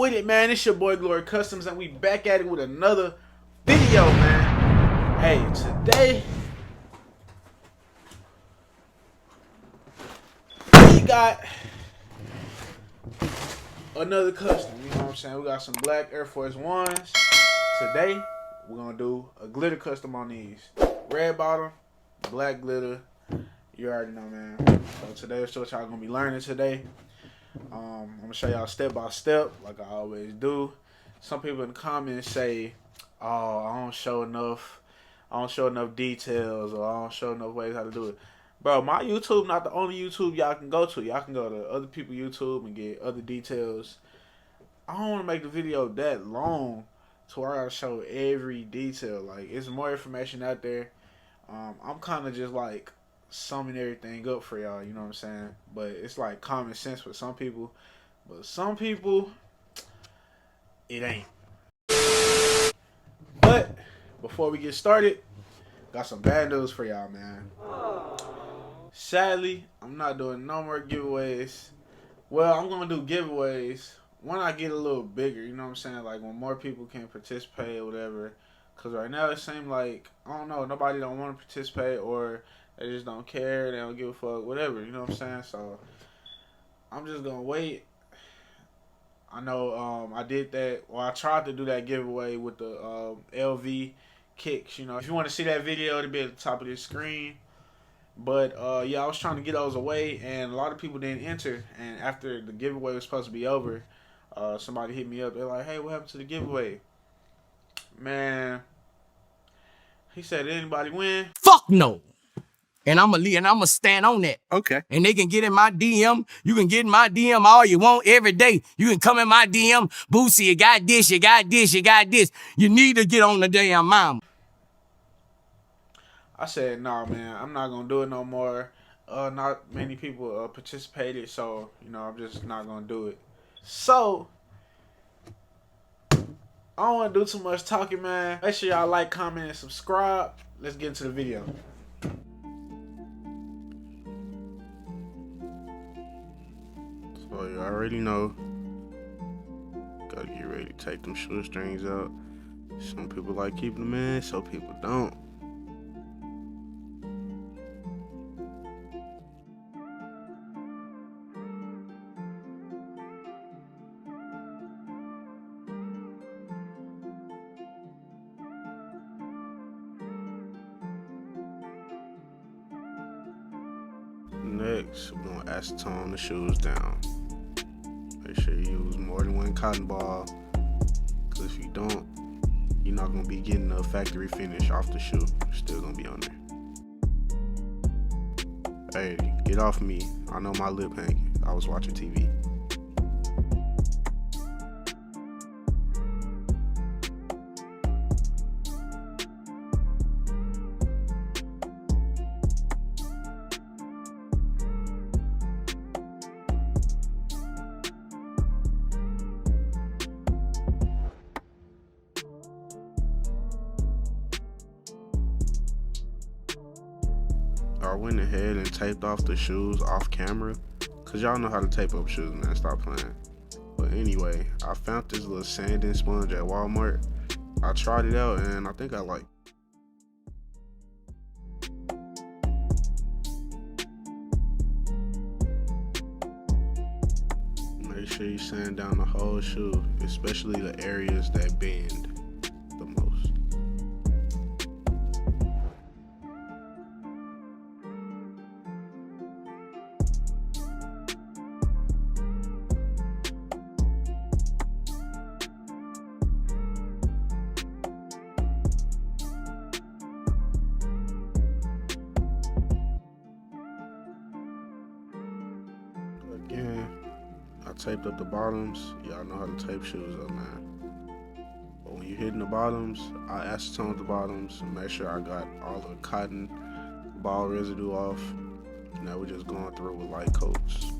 with it, man? It's your boy Glory Customs, and we back at it with another video, man. Hey, today we got another custom. You know what I'm saying? We got some black Air Force Ones. Today we're gonna do a glitter custom on these. Red bottom, black glitter. You already know, man. So today is what y'all gonna be learning today. I'm gonna show y'all step by step, like I always do. Some people in the comments say, "Oh, I don't show enough details, or I don't show enough ways how to do it." Bro, my YouTube not the only YouTube y'all can go to. Y'all can go to other people's YouTube and get other details. I don't want to make the video that long to where I gotta show every detail. Like, it's more information out there. I'm kind of just like summing everything up for y'all, you know what I'm saying? But it's like common sense for some people, but some people it ain't. But before we get started, got some bad news for y'all, man. Sadly, I'm not doing no more giveaways. Well, I'm gonna do giveaways when I get a little bigger, you know what I'm saying? Like when more people can participate or whatever. Cause right now it seems like, I don't know, nobody don't want to participate, or they just don't care, they don't give a fuck, whatever, you know what I'm saying? So I'm just gonna wait. I know I did that, or I tried to do that giveaway with the LV kicks, you know. If you want to see that video, it'll be at the top of this screen. But yeah, I was trying to get those away, and a lot of people didn't enter. And after the giveaway was supposed to be over, somebody hit me up. They're like, "Hey, what happened to the giveaway?" Man, he said, "Did anybody win?" Fuck no. And I'ma stand on that. Okay. And they can get in my DM. You can get in my DM all you want every day. You can come in my DM. Boosie, you got this, you got this, you got this. You need to get on the damn mom. I said, "Nah, man, I'm not gonna do it no more." Not many people participated, so you know, I'm just not gonna do it. So I don't want to do too much talking, man. Make sure y'all like, comment, and subscribe. Let's get into the video. So you already know, gotta get ready to take them shoestrings out. Some people like keeping them in, some people don't. Next, we're gonna acetone the shoes down. Make sure you use more than one cotton ball, because if you don't, you're not gonna be getting the factory finish off the shoe. It's still gonna be on there. Hey, get off me. I know my lip hanging. I was watching TV. I went ahead and taped off the shoes off camera, cause y'all know how to tape up shoes, man. Stop playing. But anyway, I found this little sanding sponge at Walmart. I tried it out and I think I like it. Make sure you sand down the whole shoe, especially the areas that bend the most. Again, I taped up the bottoms. Y'all know how to tape shoes up, man. But when you're hitting the bottoms, I acetoned the bottoms and make sure I got all the cotton ball residue off. Now we're just going through with light coats.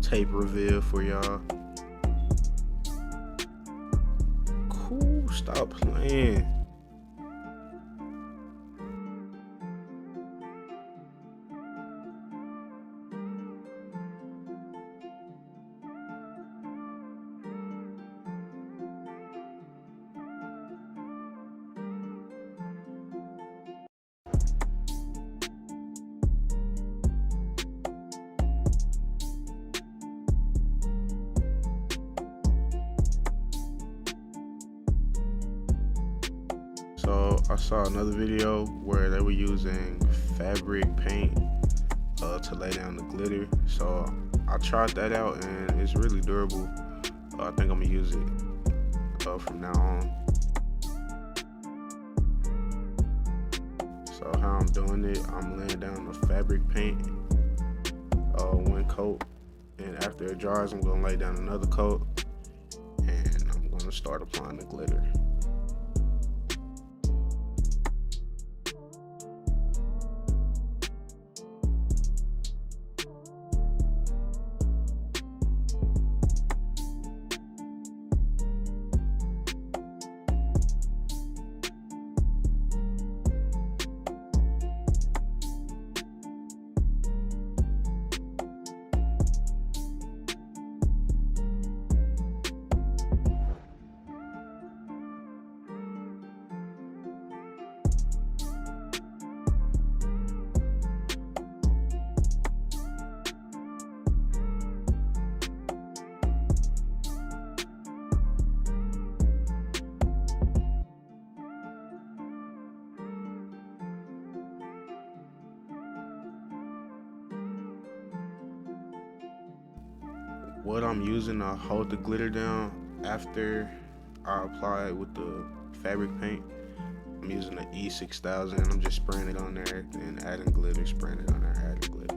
tape reveal for y'all. Cool, stop playing. So I saw another video where they were using fabric paint to lay down the glitter. So I tried that out and it's really durable. I think I'm gonna use it from now on. So how I'm doing it, I'm laying down the fabric paint, one coat, and after it dries, I'm gonna lay down another coat, and I'm gonna start applying the glitter. What I'm using to hold the glitter down after I apply it with the fabric paint, I'm using the E6000. I'm just spraying it on there and adding glitter, spraying it on there, adding glitter.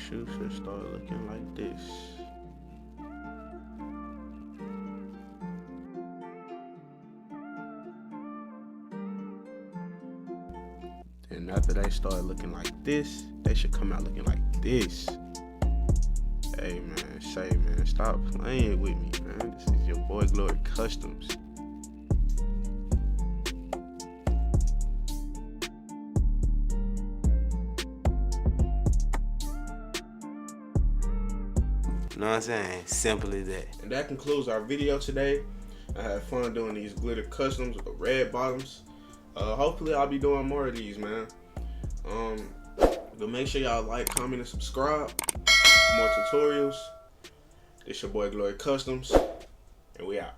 Shoe should start looking like this. And after they start looking like this, they should come out looking like this. Hey man, stop playing with me, man. This is your boy Glory Customs. You know what I'm saying? Simple as that. And that concludes our video today. I had fun doing these glitter customs with the red bottoms. Hopefully I'll be doing more of these, man. But make sure y'all like, comment, and subscribe for more tutorials. This your boy Glory Customs, and we out.